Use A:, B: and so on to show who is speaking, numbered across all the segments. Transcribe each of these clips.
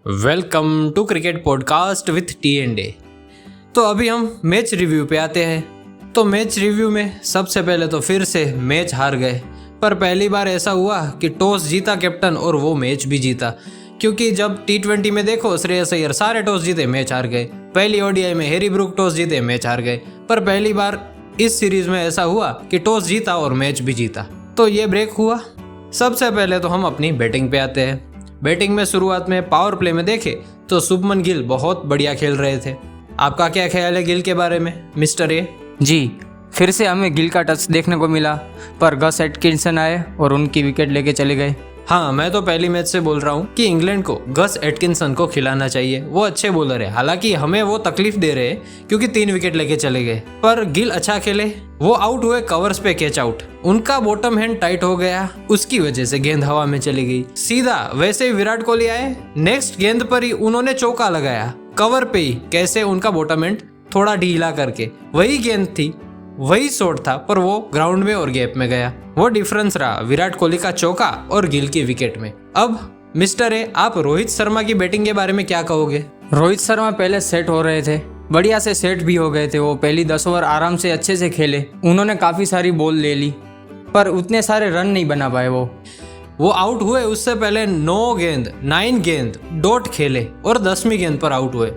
A: Welcome to cricket podcast with T&A। तो अभी हम मैच रिव्यू पे आते हैं। तो मैच रिव्यू में सबसे पहले तो फिर से मैच हार गए, पर पहली बार ऐसा हुआ कि टॉस जीता कैप्टन और वो मैच भी जीता। क्योंकि जब T20 में देखो श्रेयस अय्यर सारे टॉस जीते मैच हार गए, पहली ODI में हैरी ब्रूक टॉस जीते मैच हार गए, पर पहली बार इस सीरीज में ऐसा हुआ कि टॉस जीता और मैच भी जीता। तो ये ब्रेक हुआ। सबसे पहले तो हम अपनी बैटिंग पे आते हैं। बैटिंग में शुरुआत में पावर प्ले में देखे तो शुभमन गिल बहुत बढ़िया खेल रहे थे। आपका क्या ख्याल है गिल के बारे में मिस्टर ए?
B: जी, फिर से हमें गिल का टच देखने को मिला, पर गस एटकिंसन आए और उनकी विकेट लेके चले गए।
A: हाँ, मैं तो पहली मैच से बोल रहा हूँ कि इंग्लैंड को गस एटकिंसन को खिलाना चाहिए। वो अच्छे बॉलर है, हालांकि हमें वो तकलीफ दे रहे हैं क्योंकि 3 विकेट लेके चले गए, पर गिल अच्छा खेले। वो आउट हुए कवर्स पे कैच आउट, उनका बॉटम हैंड टाइट हो गया, उसकी वजह से गेंद हवा में चली गई सीधा। वैसे ही विराट कोहली आए, नेक्स्ट गेंद पर ही उन्होंने चौका लगाया, कवर पे ही कैसे उनका बॉटम हैंड थोड़ा ढीला करके, वही गेंद थी, वही शॉट था, पर वो ग्राउंड में और गैप में गया। वो डिफरेंस रहा विराट कोहली का चौका और गिल की विकेट में। अब मिस्टर ए, आप रोहित शर्मा की बैटिंग के बारे में क्या कहोगे?
B: रोहित शर्मा पहले सेट हो रहे थे, बढ़िया से सेट भी हो गए थे। वो पहली 10 ओवर आराम से अच्छे से खेले, उन्होंने काफ़ी सारी बॉल ले ली, पर उतने सारे रन नहीं बना पाए। वो
A: आउट हुए उससे पहले 9 गेंद डॉट खेले और 10वीं गेंद पर आउट हुए।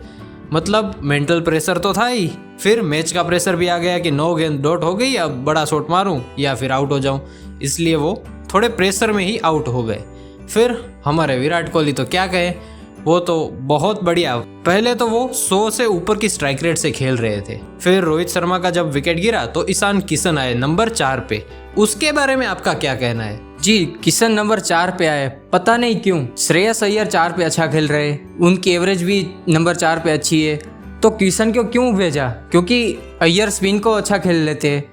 A: मतलब मेंटल प्रेशर तो था ही, फिर मैच का प्रेशर भी आ गया कि 9 गेंद डॉट हो गई, अब बड़ा शॉट मारूं या फिर आउट हो जाऊं, इसलिए वो थोड़े प्रेशर में ही आउट हो गए। फिर हमारे विराट कोहली तो क्या कहे, वो तो बहुत बढ़िया। पहले तो वो 100 से ऊपर की स्ट्राइक रेट से खेल रहे थे। फिर रोहित शर्मा का जब विकेट गिरा तो ईशान किशन आए नंबर 4 पे। उसके बारे में आपका क्या कहना है?
B: जी, किशन नंबर 4 पे आए, पता नहीं क्यों। श्रेयस अय्यर 4 पे अच्छा खेल रहे, उनकी एवरेज भी नंबर 4 पे अच्छी है, तो किशन को क्यों भेजा? क्योंकि अय्यर स्पिन को अच्छा खेल लेते हैं,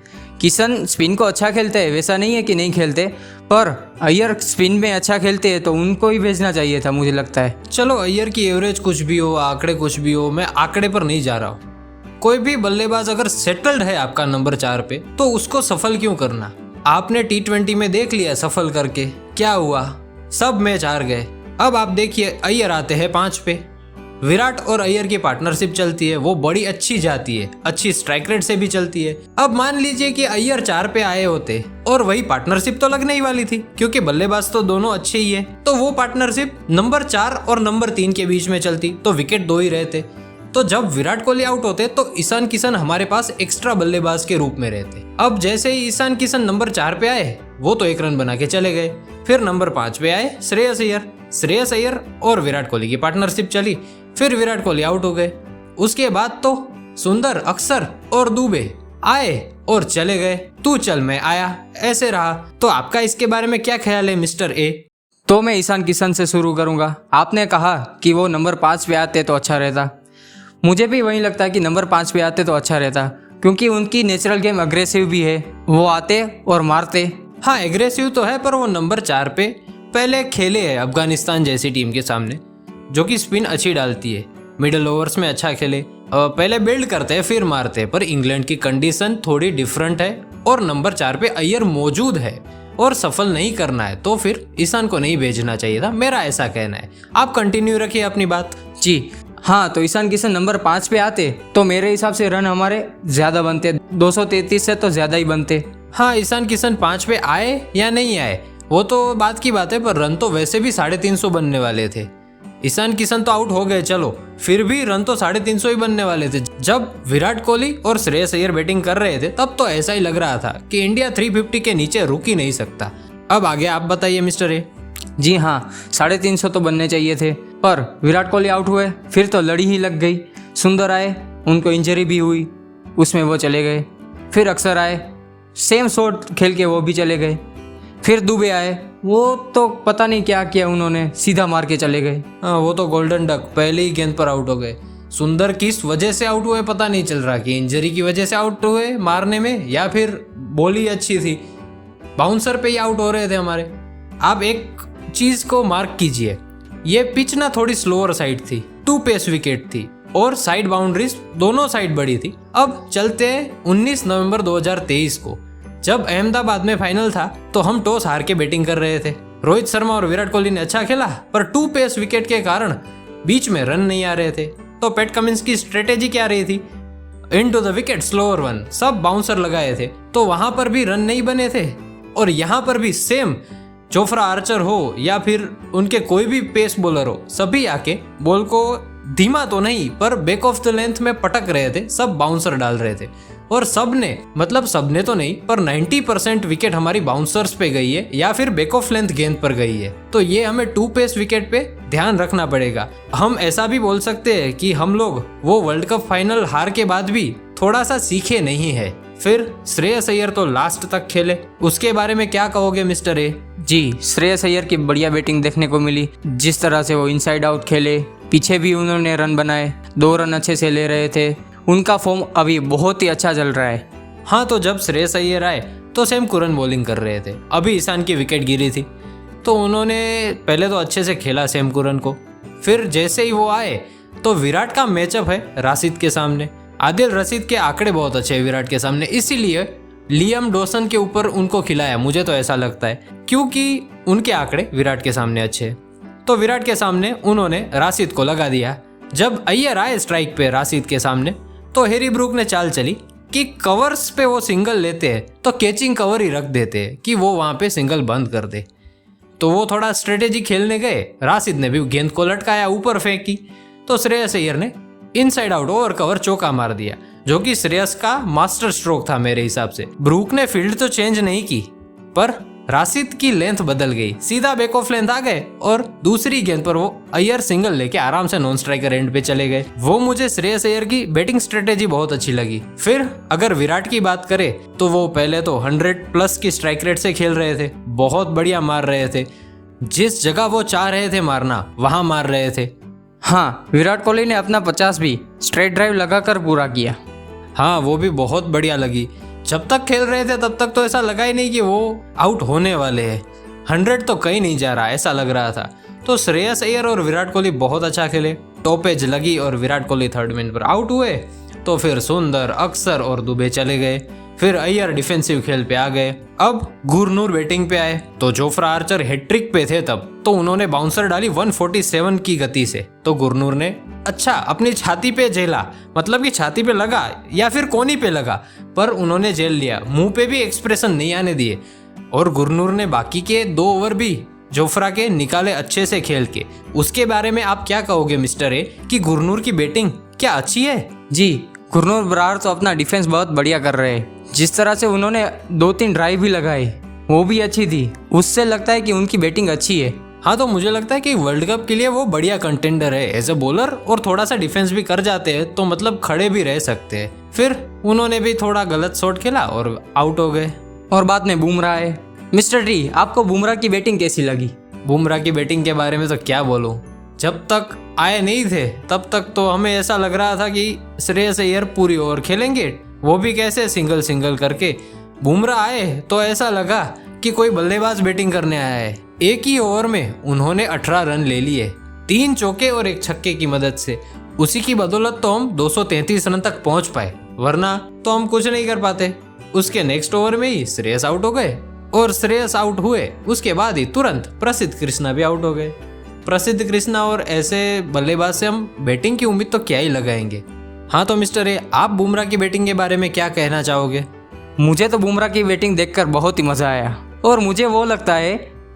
B: किशन स्पिन को अच्छा खेलते हैं, वैसा नहीं है कि नहीं खेलते, पर अय्यर स्पिन में अच्छा खेलते हैं तो उनको ही भेजना चाहिए था, मुझे लगता है।
A: चलो अय्यर की एवरेज कुछ भी हो, आंकड़े कुछ भी हो, मैं आंकड़े पर नहीं जा रहा हूँ। कोई भी बल्लेबाज अगर सेटल्ड है आपका नंबर 4 पे, तो उसको सफल क्यों करना? आपने T20 में देख लिया सफल करके क्या हुआ, सब मैच हार गए। अब आप देखिए अय्यर आते हैं 5 पे। विराट और अय्यर की पार्टनरशिप चलती है, वो बड़ी अच्छी जाती है, अच्छी स्ट्राइक रेट से भी चलती है। अब मान लीजिए कि अय्यर 4 पे आए होते और वही पार्टनरशिप तो लगने ही वाली थी, क्योंकि बल्लेबाज तो दोनों अच्छे ही है, तो वो पार्टनरशिप नंबर 4 और नंबर 3 के बीच में चलती, तो विकेट 2 ही रहते। तो जब विराट कोहली आउट होते तो ईशान किशन हमारे पास एक्स्ट्रा बल्लेबाज के रूप में रहते। अब जैसे ही ईशान किशन नंबर 4 पे आए, वो तो 1 रन बना के चले गए। फिर नंबर 5 पे आए श्रेयस अय्यर और विराट कोहली की पार्टनरशिप चली, फिर विराट कोहली आउट हो गए। उसके बाद तो सुंदर, अक्षर और दुबे आए और चले गए, तू चल मैं आया, ऐसे रहा। तो आपका इसके बारे में क्या ख्याल है मिस्टर ए?
B: तो मैं ईशान किशन से शुरू करूंगा। आपने कहा कि वो नंबर 5 पे आते तो अच्छा रहता, मुझे भी वही लगता है कि नंबर 5 पे आते तो अच्छा रहता, क्योंकि उनकी नेचुरल गेम अग्रेसिव भी है, वो आते और मारते।
A: हाँ, एग्रेसिव तो है, पर वो नंबर 4 पे पहले खेले है अफगानिस्तान जैसी टीम के सामने, जो कि स्पिन अच्छी डालती है, मिडिल ओवर्स में अच्छा खेले, पहले बिल्ड करते हैं फिर मारते हैं। पर इंग्लैंड की कंडीशन थोड़ी डिफरेंट है और नंबर 4 पे अय्यर मौजूद है और सफल नहीं करना है तो फिर ईशान को नहीं भेजना चाहिए था, मेरा ऐसा कहना है। आप कंटिन्यू रखिए अपनी बात।
B: जी हाँ, तो ईशान किशन नंबर 5 पे आते तो मेरे हिसाब से रन हमारे ज़्यादा बनते, 233 से तो ज़्यादा ही बनते।
A: हाँ, ईशान किशन 5 पे आए या नहीं आए वो तो बात की बात है, पर रन तो वैसे भी 350 बनने वाले थे। ईशान किशन तो आउट हो गए, चलो, फिर भी रन तो 350 ही बनने वाले थे। जब विराट कोहली और श्रेयस अय्यर बैटिंग कर रहे थे तब तो ऐसा ही लग रहा था कि इंडिया 350 के नीचे रुक ही नहीं सकता। अब आगे आप बताइए मिस्टर ए।
B: जी हाँ, 350 तो बनने चाहिए थे, पर विराट कोहली आउट हुए, फिर तो लड़ी ही लग गई। सुंदर आए, उनको इंजरी भी हुई, उसमें वो चले गए। फिर अक्षर आए, सेम शॉट खेल के वो भी चले गए। फिर दुबे आए, वो तो पता नहीं क्या किया उन्होंने, सीधा मार के चले गए।
A: हाँ, वो तो गोल्डन डक पहले ही गेंद पर आउट हो गए। सुंदर किस वजह से आउट हुए पता नहीं चल रहा, कि इंजरी की वजह से आउट हुए मारने में, या फिर बॉल ही अच्छी थी, बाउंसर पे ही आउट हो रहे थे हमारे। आप एक चीज को मार्क कीजिए, ये पिच ना थोड़ी स्लोअर साइड थी, 2 पेस विकेट थी और साइड बाउंड्रीज दोनों साइड बड़ी थी। अब चलते हैं 19 नवंबर 2023 को, जब अहमदाबाद में फाइनल था, तो हम टॉस हार के बैटिंग कर रहे थे। रोहित शर्मा और विराट कोहली ने अच्छा खेला, पर 2 पेस विकेट के कारण बीच में रन नहीं आ रहे थे। तो पैट कमिंस की स्ट्रेटेजी क्या रही थी? Into the wicket, slower one, सब बाउंसर लगाए थे, तो वहां पर भी रन नहीं बने थे। और यहाँ पर भी सेम, जोफ्रा आर्चर हो या फिर उनके कोई भी पेस बॉलर हो, सभी आके बॉल को धीमा तो नहीं पर बैक ऑफ द लेंथ में पटक रहे थे, सब बाउंसर डाल रहे थे। और सबने तो नहीं पर 90% विकेट हमारी बाउंसर्स पे गई है या फिर बैक ऑफ लेंथ गेंद पर गई है। तो ये हमें 2 पेस विकेट पे ध्यान रखना पड़ेगा। हम ऐसा भी बोल सकते हैं कि हम लोग वो वर्ल्ड कप फाइनल हार के बाद भी थोड़ा सा सीखे नहीं है। फिर श्रेयस अय्यर तो लास्ट तक खेले, उसके बारे में क्या कहोगे मिस्टर ए?
B: जी, श्रेयस अय्यर की बढ़िया बैटिंग देखने को मिली। जिस तरह से वो इनसाइड आउट खेले, पीछे भी उन्होंने रन बनाए, 2 रन अच्छे से ले रहे थे। उनका फॉर्म अभी बहुत ही अच्छा चल रहा है।
A: हाँ, तो जब श्रेयस अय्यर आए तो सैम कुरन बॉलिंग कर रहे थे। अभी ईशान की विकेट गिरी थी तो उन्होंने पहले तो अच्छे से खेला सैम कुरन को। फिर जैसे ही वो आए तो विराट का मैचअप है राशिद के सामने। आदिल रशीद के आंकड़े बहुत अच्छे हैं विराट के सामने, इसीलिए लियम डॉसन के ऊपर उनको खिलाया, मुझे तो ऐसा लगता है, क्योंकि उनके आंकड़े विराट के सामने अच्छे हैं। तो विराट के सामने उन्होंने राशिद को लगा दिया। जब अय्यर आए स्ट्राइक पे राशिद के सामने तो हैरी ब्रूक ने चाल चली कि कवर्स पे वो सिंगल लेते हैं तो कैचिंग कवर ही रख देते हैं कि वो वहां पे सिंगल बंद कर दे। तो वो थोड़ा स्ट्रेटेजी खेलने गए, राशिद ने भी गेंद को लटकाया, ऊपर फेंकी, तो श्रेयस अय्यर ने इनसाइड आउट ओवर कवर चौका मार दिया, जो कि श्रेयस का मास्टर स्ट्रोक था मेरे हिसाब से। ब्रूक ने फील्ड तो चेंज नहीं की पर राशिद की लेंथ बदल गई, सीधा बैक ऑफ लेंथ आ गए और दूसरी गेंद पर वो अय्यर सिंगल लेके आराम से नॉन स्ट्राइकर एंड पे चले गए। वो मुझे श्रेयस अय्यर की बैटिंग स्ट्रेटेजी बहुत अच्छी लगी। फिर अगर विराट की बात करें तो वो पहले तो 100+ की स्ट्राइक रेट से खेल रहे थे, बहुत बढ़िया मार रहे थे, जिस जगह वो चाह रहे थे मारना वहां मार रहे थे।
B: हाँ, विराट कोहली ने अपना 50 भी स्ट्रेट ड्राइव लगाकर पूरा किया।
A: हाँ, वो भी बहुत बढ़िया लगी। जब तक खेल रहे थे तब तक तो ऐसा लगा ही नहीं कि वो आउट होने वाले हैं। 100 तो कहीं नहीं जा रहा, ऐसा लग रहा था। तो श्रेयस अय्यर और विराट कोहली बहुत अच्छा खेले, टॉपेज लगी और विराट कोहली 3rd मैन पर आउट हुए। तो फिर सुंदर, अक्सर और दुबे चले गए। फिर अय्यर डिफेंसिव खेल पे आ गए। अब गुरनूर बैटिंग पे आए तो जोफ्रा आर्चर हैट्रिक पे थे तब, तो उन्होंने बाउंसर डाली 147 की गति से। तो गुरनूर ने अच्छा अपनी छाती पे झेला, मतलब कि छाती पे लगा या फिर कोनी पे लगा, पर उन्होंने झेल लिया, मुंह पे भी एक्सप्रेशन नहीं आने दिए। और गुरनूर ने बाकी के 2 ओवर भी जोफ्रा के निकाले अच्छे से खेल के। उसके बारे में आप क्या कहोगे मिस्टर ए कि गुरनूर की बैटिंग क्या अच्छी है?
B: जी, गुरनूर बरार तो अपना डिफेंस बहुत बढ़िया कर रहे हैं। जिस तरह से उन्होंने 2-3 ड्राइव भी लगाए वो भी अच्छी थी, उससे लगता है कि उनकी बैटिंग अच्छी है।
A: हाँ, तो मुझे लगता है कि वर्ल्ड कप के लिए वो बढ़िया कंटेंडर है एज ए बॉलर, और थोड़ा सा डिफेंस भी कर जाते हैं तो मतलब खड़े भी रह सकते हैं। फिर उन्होंने भी थोड़ा गलत शॉट खेला और आउट हो गए।
B: और बाद में बुमराह है। मिस्टर डी, आपको बुमराह की बैटिंग कैसी लगी?
A: बुमराह की बैटिंग के बारे में तो क्या बोलूं, जब तक आए नहीं थे तब तक तो हमें ऐसा लग रहा था कि श्रेयस अय्यर पूरी ओवर खेलेंगे, वो भी कैसे सिंगल सिंगल करके। बुमराह आए तो ऐसा लगा कि कोई बल्लेबाज बैटिंग करने आया है। एक ही ओवर में उन्होंने 18 रन ले लिए, 3 चौके और 1 छक्के की मदद से। उसी की बदौलत तो हम 233 रन तक पहुंच पाए, वरना तो हम कुछ नहीं कर पाते। उसके नेक्स्ट ओवर में ही श्रेयस आउट हो गए, और श्रेयस आउट हुए उसके बाद ही तुरंत प्रसिद्ध कृष्णा भी आउट हो गए। प्रसिद्ध कृष्णा और ऐसे बल्लेबाज से हम बैटिंग की उम्मीद तो क्या ही लगाएंगे। हाँ, तो मिस्टर ए, आप बुमराह की बैटिंग के बारे में क्या कहना चाहोगे?
B: मुझे तो बुमराह की बैटिंग देखकर बहुत ही मजा आया, और मुझे वो लगता है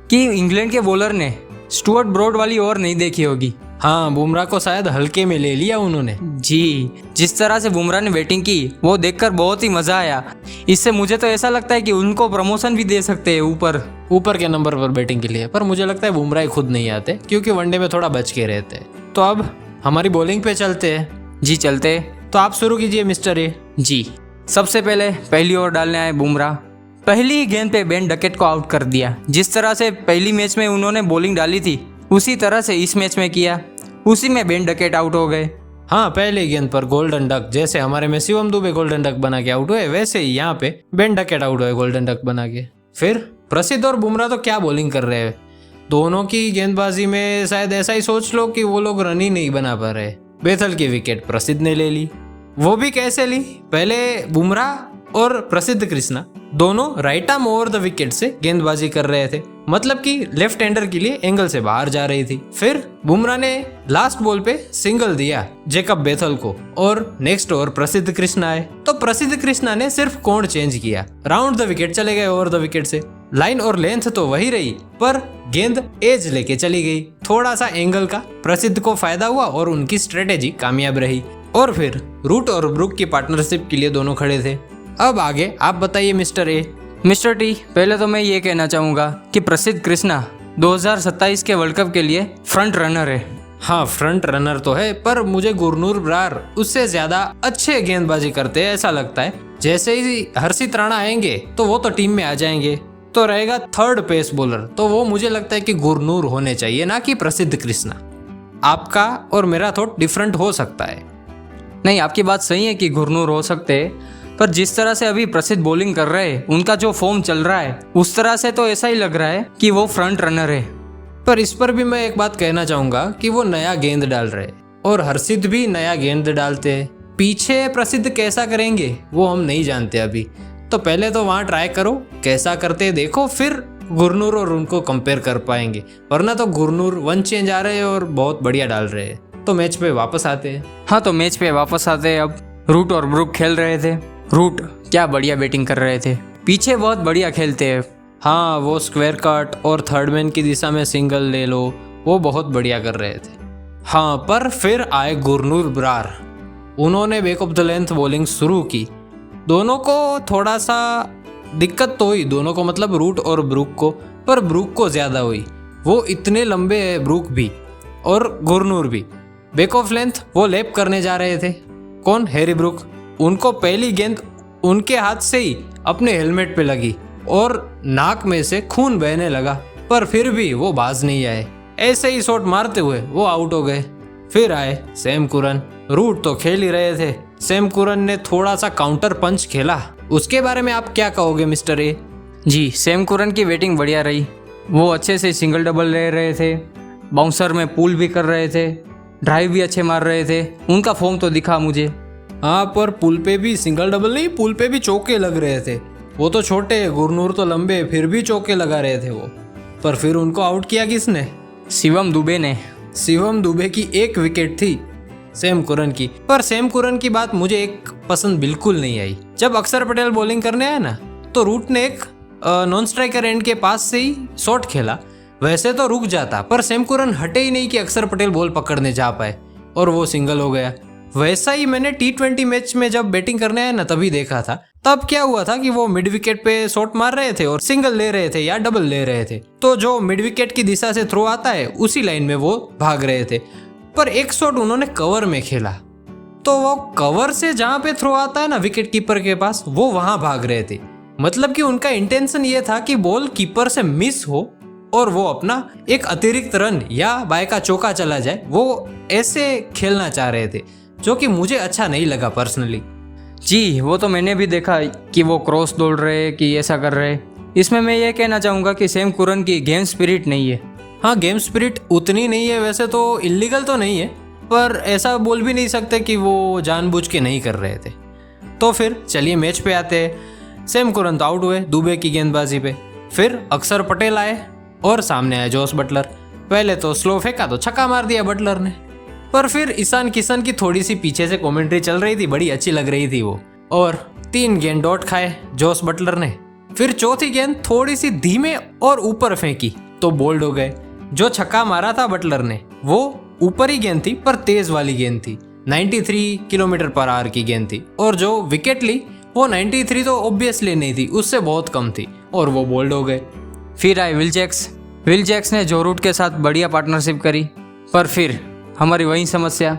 B: कि इंग्लैंड के बॉलर ने स्टुअर्ट ब्रॉड वाली ओवर नहीं देखी होगी।
A: हाँ, बुमराह को शायद हल्के में ले लिया उन्होंने।
B: जी, जिस तरह से बुमराह ने बैटिंग की वो देखकर बहुत ही मजा आया। इससे मुझे तो ऐसा लगता है कि उनको प्रमोशन भी दे सकते हैं ऊपर
A: के नंबर पर बैटिंग के लिए, पर मुझे लगता है बुमराह खुद नहीं आते क्योंकि वनडे में थोड़ा बच के रहते हैं। तो अब हमारी बॉलिंग पे चलते हैं।
B: जी चलते।
A: तो आप शुरू कीजिए मिस्टर ए।
B: जी, सबसे पहले पहली ओवर डालने आए बुमराह। पहली ही गेंद पे बेन डकेट को आउट कर दिया। जिस तरह से पहली मैच में उन्होंने बॉलिंग डाली थी उसी तरह से इस मैच में किया, उसी में बेन डकेट आउट हो गए।
A: हाँ, पहले गेंद पर गोल्डन डक, जैसे हमारे में शिवम दुबे गोल्डन डक बना के आउट हुए, वैसे ही यहाँ पे बेन डकेट आउट हुए गोल्डन डक बना के। फिर प्रसिद्ध और बुमराह तो क्या बॉलिंग कर रहे हैं, दोनों की गेंदबाजी में शायद ऐसा ही सोच लो कि वो लोग रन ही नहीं बना पा रहे। बेथल की विकेट प्रसिद्ध ने ले ली, वो भी कैसे ली, पहले बुमराह और प्रसिद्ध कृष्णा दोनों right arm over the wicket से गेंदबाजी कर रहे थे, मतलब कि लेफ्ट हैंडर के लिए एंगल से बाहर जा रही थी। फिर बुमराह ने लास्ट बॉल पे सिंगल दिया जेकब बेथल को और नेक्स्ट ओवर प्रसिद्ध कृष्णा आए तो प्रसिद्ध कृष्णा ने सिर्फ कोण चेंज किया, राउंड द विकेट चले गए ओवर द विकेट से। लाइन और लेंथ तो वही रही पर गेंद एज लेके चली गई, थोड़ा सा एंगल का प्रसिद्ध को फायदा हुआ और उनकी स्ट्रेटेजी कामयाब रही। और फिर रूट और ब्रुक की पार्टनरशिप के लिए दोनों खड़े थे। अब आगे आप बताइए मिस्टर ए।
B: मिस्टर टी, पहले तो मैं ये कहना चाहूँगा कि प्रसिद्ध कृष्णा 2027 के वर्ल्ड कप के लिए फ्रंट रनर है।
A: हाँ, फ्रंट रनर तो है पर मुझे गुरनूर ब्रार उससे ज्यादा अच्छे गेंदबाजी करते हैं ऐसा लगता है। जैसे ही हर्षित राणा आएंगे तो वो तो टीम में आ जाएंगे, तो रहेगा थर्ड पेस बॉलर, तो वो मुझे लगता है कि गुरनूर होने चाहिए ना कि प्रसिद्ध कृष्णा। आपका और मेरा थॉट डिफरेंट हो सकता है।
B: नहीं, आपकी बात सही है कि गुरनूर हो सकते हैं, पर जिस तरह से अभी प्रसिद्ध बॉलिंग कर रहे हैं, उनका जो फॉर्म चल रहा है उस तरह से तो ऐसा ही लग रहा है कि वो फ्रंट रनर है।
A: पर इस पर भी मैं एक बात कहना चाहूंगा कि वो नया गेंद डाल रहे और हर्षित भी नया गेंद डालते हैं। पीछे प्रसिद्ध कैसा करेंगे वो हम नहीं जानते अभी, तो पहले तो वहाँ ट्राई करो कैसा करते देखो, फिर गुरनूर और उनको कंपेयर कर पाएंगे। वरना तो गुरनूर वन चेंज आ रहे हैं और बहुत बढ़िया डाल रहे हैं। तो मैच पे वापस आते हैं।
B: हाँ, तो मैच पे वापस आते हैं। अब रूट और ब्रुक खेल रहे थे। रूट क्या बढ़िया बैटिंग कर रहे थे, पीछे बहुत बढ़िया खेलते हैं।
A: हाँ, वो स्क्वायर कट और थर्ड मैन की दिशा में सिंगल ले लो, वो बहुत बढ़िया कर रहे थे। हाँ, पर फिर आए गुरनूर ब्रार, उन्होंने back of the length bowling शुरू की। दोनों को थोड़ा सा दिक्कत तो हुई, दोनों को मतलब रूट और ब्रुक को, पर ब्रुक को ज़्यादा हुई। वो इतने लंबे है ब्रुक भी और गुरनूर भी। बैक ऑफ लेंथ वो लैप करने जा रहे थे। कौन? Harry Brook. उनको पहली गेंद उनके हाथ से ही अपने हेलमेट पे लगी और नाक में से खून बहने लगा, पर फिर भी वो बाज नहीं आए। ऐसे ही शॉट मारते हुए वो आउट हो गए। फिर आए सैम कुरन। रूट तो खेल ही रहे थे, सैम कुरन ने थोड़ा सा काउंटर पंच खेला, उसके बारे में आप क्या कहोगे मिस्टर ए?
B: जी, सैम कुरन की बैटिंग बढ़िया रही। वो अच्छे से सिंगल डबल ले रहे थे, बाउंसर में पुल भी कर रहे थे, ड्राइव भी अच्छे मार रहे थे। उनका फॉर्म तो दिखा मुझे।
A: हाँ, पर पुल पे भी सिंगल डबल नहीं, पुल पे भी चौके लग रहे थे। वो तो छोटे, गुरनूर तो लंबे, फिर भी चौके लगा रहे थे वो। पर फिर उनको आउट किया किसने?
B: शिवम दुबे ने।
A: शिवम दुबे की एक विकेट थी सैम कुरन की। पर सैम कुरन की बात मुझे एक पसंद बिल्कुल नहीं आई। जब अक्षर पटेल बॉलिंग करने आया ना, तो रूट ने एक नॉन स्ट्राइकर एंड के पास से ही शॉट खेला। वैसे तो रुक जाता, पर सैम कुरन हटे ही नहीं कि अक्षर पटेल बॉल पकड़ने जा पाए और वो सिंगल हो गया। वैसा ही मैंने T20 मैच में जब बैटिंग करने आया ना तभी देखा था। तब क्या हुआ था कि वो मिड विकेट पे शॉट मार रहे थे और सिंगल ले रहे थे या डबल ले रहे थे, तो जो मिड विकेट की दिशा से थ्रो आता है उसी लाइन में वो भाग रहे थे। पर एक शॉट उन्होंने कवर में खेला, तो वो कवर से जहां पे थ्रो आता है ना विकेट कीपर के पास, वो वहां भाग रहे थे। मतलब कि उनका इंटेंशन ये था कि बॉल कीपर से मिस हो और वो अपना एक अतिरिक्त रन या बाय का चौका चला जाए, वो ऐसे खेलना चाह रहे थे, जो कि मुझे अच्छा नहीं लगा पर्सनली।
B: जी, वो तो मैंने भी देखा कि वो क्रॉस दौड़ रहे कि ऐसा कर रहे। इसमें मैं ये कहना चाहूँगा कि सैम कुरन की गेम स्पिरिट नहीं है।
A: हाँ, गेम स्पिरिट उतनी नहीं है। वैसे तो इलीगल तो नहीं है, पर ऐसा बोल भी नहीं सकते कि वो जानबूझ के नहीं कर रहे थे। तो फिर चलिए मैच पे आते हैं। सैम कुरन तो आउट हुए दुबे की गेंदबाजी पे। फिर अक्षर पटेल आए और सामने आए जोस बटलर। पहले तो स्लो फेंका तो छक्का मार दिया बटलर ने, पर फिर ईशान किशन की थोड़ी सी पीछे से कमेंट्री चल रही थी, बड़ी अच्छी लग रही थी वो, और 3 गेंद डॉट खाए जोस बटलर ने। फिर चौथी गेंद थोड़ी सी धीमे और ऊपर फेंकी तो बोल्ड हो गए। जो छक्का मारा था बटलर ने वो ऊपर ही गेंद थी, पर तेज वाली गेंद थी, 93 किलोमीटर पर आवर की गेंद थी, और जो विकेट ली वो 93 तो ऑब्वियसली नहीं थी, उससे बहुत कम थी, और वो बोल्ड हो गए।
B: फिर आए विल जैक्स। विल जैक्स ने जो रूट के साथ बढ़िया पार्टनरशिप करी, पर फिर हमारी वही समस्या।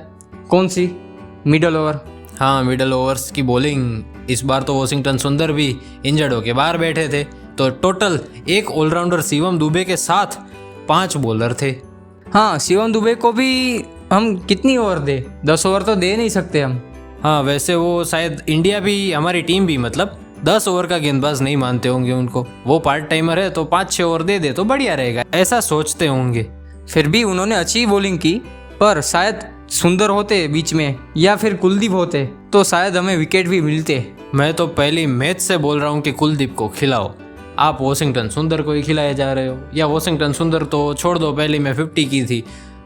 B: कौन सी? Middle over.
A: हाँ, मिडल ओवर्स की बॉलिंग। इस बार तो वॉशिंगटन सुंदर भी इंजर्ड होके बाहर बैठे थे, तो टोटल एक ऑलराउंडर शिवम दुबे के साथ 5 बॉलर थे।
B: हाँ, शिवम दुबे को भी हम कितनी ओवर दे? 10 ओवर तो दे नहीं सकते हम।
A: हाँ, वैसे वो शायद इंडिया भी, हमारी टीम भी मतलब 10 ओवर का गेंदबाज नहीं मानते होंगे उनको। वो पार्ट टाइमर है, तो 5-6 ओवर दे दे तो बढ़िया रहेगा, ऐसा सोचते होंगे।
B: फिर भी उन्होंने अच्छी बॉलिंग की, पर शायद सुंदर होते बीच में या फिर कुलदीप होते तो शायद हमें विकेट भी मिलते।
A: मैं तो पहली मैच से बोल रहा हूँ कि कुलदीप को खिलाओ। आप वॉशिंगटन सुंदर को ही खिलाए जा रहे हो, या वॉशिंगटन सुंदर तो छोड़ दो, पहली में 50 की थी,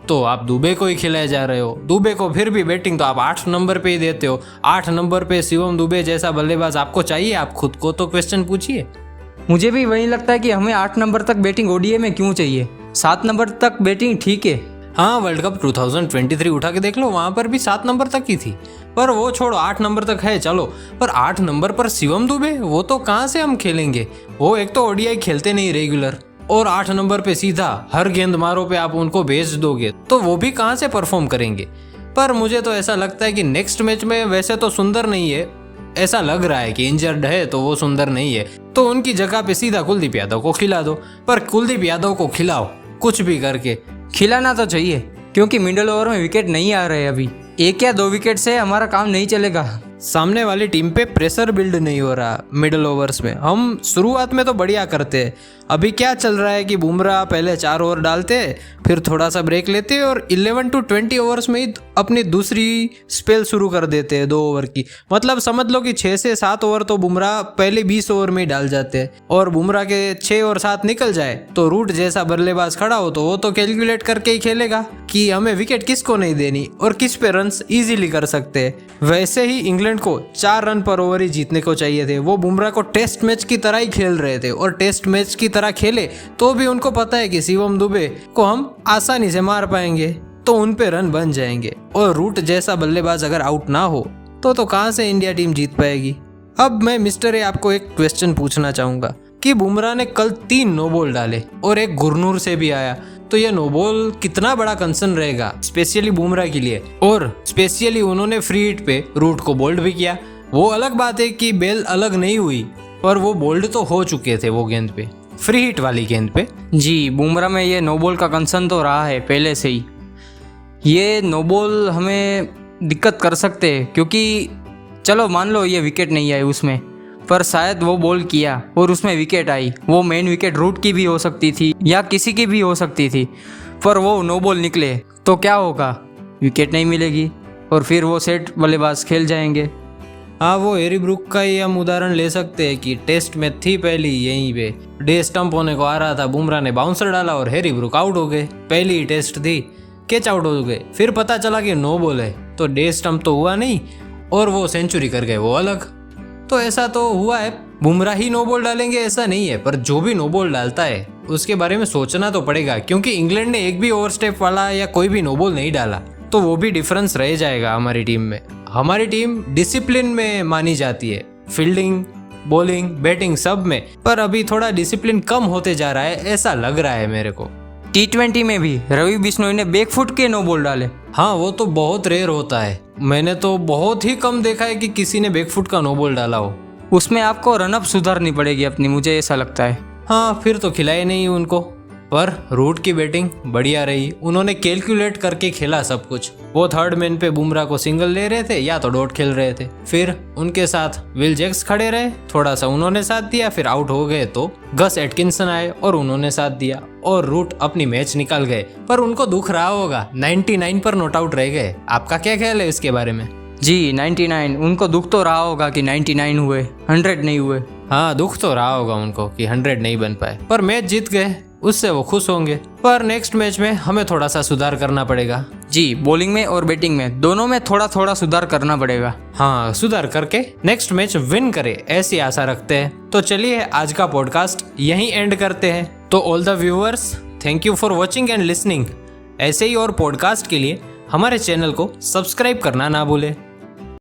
A: तो आप दुबे को ही खिलाए जा रहे हो। दुबे को फिर भी बैटिंग तो आप 8 नंबर पे ही देते हो। 8 नंबर पे शिवम दुबे जैसा बल्लेबाज आपको चाहिए? आप खुद को तो क्वेश्चन पूछिए।
B: मुझे भी वही लगता है कि हमें 8 नंबर तक बैटिंग ओडीआई में क्यों चाहिए। 7 नंबर तक बैटिंग ठीक है।
A: हाँ, वर्ल्ड कप 2023 उठा के देख लो, वहाँ पर भी 7 नंबर तक ही थी। पर वो छोड़ो, 8 नंबर तक है चलो, पर 8 नंबर पर शिवम दुबे, वो तो कहाँ से हम खेलेंगे? वो एक तो ओडीआई खेलते नहीं रेगुलर, और 8 नंबर पे सीधा हर गेंद मारो पे आप उनको भेज दोगे तो वो भी कहाँ से परफॉर्म करेंगे? पर मुझे तो ऐसा लगता है कि नेक्स्ट मैच में वैसे तो सुंदर नहीं है, ऐसा लग रहा है कि इंजर्ड है तो वो सुंदर नहीं है, तो उनकी जगह पे सीधा कुलदीप यादव को खिला दो। पर कुलदीप यादव को खिलाओ कुछ भी करके।
B: खिलाना तो चाहिए क्योंकि मिडिल ओवर में विकेट नहीं आ रहे अभी। 1 या 2 विकेट से हमारा काम नहीं चलेगा।
A: सामने वाली टीम पे प्रेशर बिल्ड नहीं हो रहा मिडिल ओवर्स में। हम शुरुआत में तो बढ़िया करते हैं। अभी क्या चल रहा है कि बुमराह पहले 4 ओवर डालते, फिर थोड़ा सा ब्रेक लेते और 11 to 20 ओवर्स में ही अपनी दूसरी स्पेल शुरू कर देते हैं 2 ओवर की। मतलब समझ लो कि 6 से 7 ओवर तो बुमराह पहले 20 ओवर में ही डाल जाते हैं, और बुमराह के 6 और 7 निकल जाए तो रूट जैसा बल्लेबाज खड़ा हो तो वो तो कैलकुलेट करके ही खेलेगा कि हमें विकेट किसको नहीं देनी और किस पे रन इजीली कर सकते हैं। वैसे ही इंग्लैंड को 4 रन पर ओवर ही जीतने को चाहिए थे। वो बुमराह को टेस्ट मैच की तरह ही खेल रहे थे, और टेस्ट मैच की तरह खेले तो भी उनको पता है कि शिवम दुबे को हम आसानी से मार पाएंगे, तो उन पे रन बन जाएंगे। और रूट जैसा बल्लेबाज अगर आउट ना हो तो कहाँ से इंडिया टीम जीत पाएगी? अब मैं मिस्टर ए आपको एक क्वेश्चन पूछना चाहूंगा कि बुमराह ने कल 3 नो बॉल डाले और एक गुरनूर से भी आया, तो ये नो बॉल कितना बड़ा कंसर्न रहेगा स्पेशली बुमराह के लिए। और स्पेशली उन्होंने फ्री हिट पे रूट को बोल्ड भी किया। वो अलग बात है कि बेल अलग नहीं हुई, पर वो बोल्ड तो हो चुके थे वो गेंद पे, फ्री हिट वाली गेंद पे।
B: जी, बुमराह में ये नो बॉल का कंसर्न तो रहा है पहले से ही। ये नो बॉल हमें दिक्कत कर सकते हैं क्योंकि चलो मान लो ये विकेट नहीं आई उसमें, पर शायद वो बॉल किया और उसमें विकेट आई। वो मेन विकेट रूट की भी हो सकती थी या किसी की भी हो सकती थी, पर वो नो बॉल निकले तो क्या होगा? विकेट नहीं मिलेगी और फिर वो सेट बल्लेबाज खेल जाएंगे।
A: हाँ, वो हैरी ब्रूक का ही हम उदाहरण ले सकते हैं कि टेस्ट में थी पहली यहीं पे, डे स्टंप होने को आ रहा था, बुमराह ने बाउंसर डाला और हैरी ब्रूक आउट हो गए। पहली ही टेस्ट थी, कैच आउट हो गए। फिर पता चला कि नो बॉल है, तो डे स्टंप तो हुआ नहीं और वो सेंचुरी कर गए, वो अलग। तो ऐसा तो हुआ है। बुमराह ही नो बॉल डालेंगे ऐसा नहीं है, पर जो भी नो बॉल डालता है उसके बारे में सोचना तो पड़ेगा, क्योंकि इंग्लैंड ने एक भी ओवरस्टेप वाला या कोई भी नो बॉल नहीं डाला तो वो भी डिफरेंस रह जाएगा हमारी टीम में। हमारी टीम डिसिप्लिन में मानी जाती है, फील्डिंग, बॉलिंग, बैटिंग सब में, पर अभी थोड़ा डिसिप्लिन कम होते जा रहा है ऐसा लग रहा है मेरे को।
B: T20 में भी रवि बिश्नोई ने बैकफुट के नो बॉल डाले।
A: हाँ, वो तो बहुत रेयर होता है। मैंने तो बहुत ही कम देखा है कि किसी ने बैकफुट का नो बॉल डाला हो।
B: उसमें आपको रनअप सुधारनी पड़ेगी अपनी, मुझे ऐसा लगता है।
A: हाँ, फिर तो खिलाए नहीं उनको। पर रूट की बैटिंग बढ़िया रही, उन्होंने कैलकुलेट करके खेला सब कुछ। वो थर्ड मैन पे बुमराह को सिंगल ले रहे थे या तो डॉट खेल रहे थे, फिर उनके साथ विल जैक्स खड़े रहे, थोड़ा सा उन्होंने साथ दिया, फिर आउट हो गए तो गस एटकिंसन आए और उन्होंने साथ दिया और रूट अपनी मैच निकाल गए। पर उनको दुख रहा होगा, 99 पर नॉट आउट रह गए। आपका क्या ख्याल है इसके बारे में?
B: जी, 99 उनको दुख तो रहा होगा कि 99 हुए, 100 नहीं हुए।
A: हाँ, दुख तो रहा होगा उनको कि 100 नहीं बन पाए, पर मैच जीत गए, उससे वो खुश होंगे। पर नेक्स्ट मैच में हमें थोड़ा सा सुधार करना पड़ेगा।
B: जी, बॉलिंग में और बैटिंग में दोनों में थोड़ा थोड़ा सुधार करना पड़ेगा।
A: हाँ, सुधार करके नेक्स्ट मैच विन करे ऐसी आशा रखते हैं। तो चलिए आज का पॉडकास्ट यहीं एंड करते हैं। तो all the viewers, thank you for watching and listening. ऐसे ही और पॉडकास्ट के लिए हमारे चैनल को सब्सक्राइब करना ना भूलें।